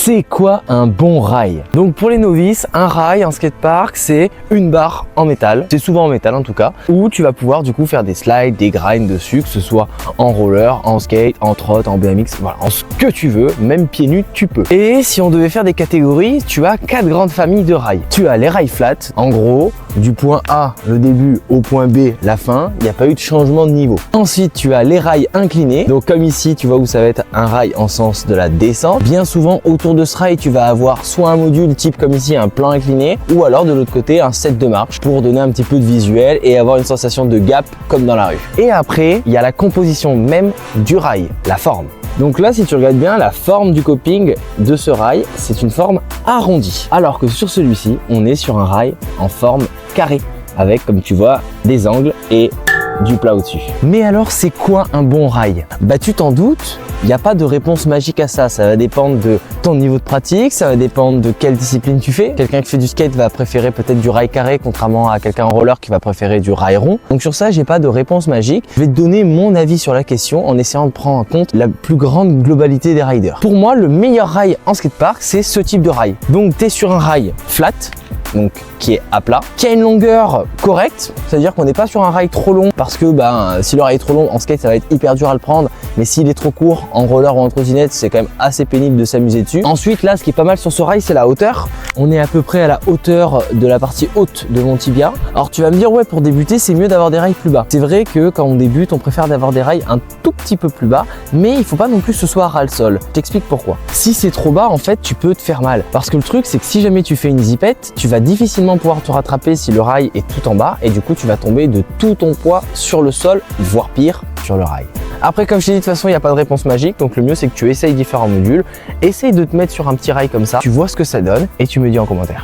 C'est quoi un bon rail? Donc pour les novices, un rail en skatepark, c'est une barre en métal, c'est souvent en métal en tout cas, où tu vas pouvoir du coup faire des slides, des grinds dessus, que ce soit en roller, en skate, en trot, en BMX, voilà, en ce que tu veux, même pieds nus tu peux. Et si on devait faire des catégories, tu as 4 grandes familles de rails. Tu as les rails flat, en gros, du point A, le début, au point B, la fin, il n'y a pas eu de changement de niveau. Ensuite, tu as les rails inclinés, donc comme ici, tu vois où ça va être un rail en sens de la descente. Bien souvent, autour de ce rail, tu vas avoir soit un module type comme ici, un plan incliné, ou alors de l'autre côté, un set de marche pour donner un petit peu de visuel et avoir une sensation de gap comme dans la rue. Et après, il y a la composition même du rail, la forme. Donc là, si tu regardes bien, la forme du coping de ce rail, c'est une forme arrondie. Alors que sur celui-ci, on est sur un rail en forme carrée, avec, comme tu vois, des angles et du plat au-dessus. Mais alors, c'est quoi un bon rail? Bah, tu t'en doutes, il n'y a pas de réponse magique à ça. Ça va dépendre de ton niveau de pratique, ça va dépendre de quelle discipline tu fais. Quelqu'un qui fait du skate va préférer peut-être du rail carré, contrairement à quelqu'un en roller qui va préférer du rail rond. Donc sur ça, j'ai pas de réponse magique. Je vais te donner mon avis sur la question en essayant de prendre en compte la plus grande globalité des riders. Pour moi, le meilleur rail en skatepark, c'est ce type de rail. Donc tu es sur un rail flat, donc qui est à plat, qui a une longueur correcte, c'est-à-dire qu'on n'est pas sur un rail trop long parce que si le rail est trop long en skate ça va être hyper dur à le prendre, mais s'il est trop court en roller ou en trottinette c'est quand même assez pénible de s'amuser dessus. Ensuite là, ce qui est pas mal sur ce rail, c'est la hauteur. On est à peu près à la hauteur de la partie haute de mon tibia. Alors tu vas me dire ouais, pour débuter c'est mieux d'avoir des rails plus bas. C'est vrai que quand on débute on préfère d'avoir des rails un tout petit peu plus bas, mais il faut pas non plus que ce soit ras le sol. Je t'explique pourquoi. Si c'est trop bas en fait tu peux te faire mal, parce que le truc c'est que si jamais tu fais une zipette, tu vas difficilement pouvoir te rattraper si le rail est tout en bas et du coup tu vas tomber de tout ton poids sur le sol, voire pire sur le rail. Après, comme je t'ai dit, de toute façon il n'y a pas de réponse magique, donc le mieux c'est que tu essayes différents modules, essaye de te mettre sur un petit rail comme ça, tu vois ce que ça donne et tu me dis en commentaire.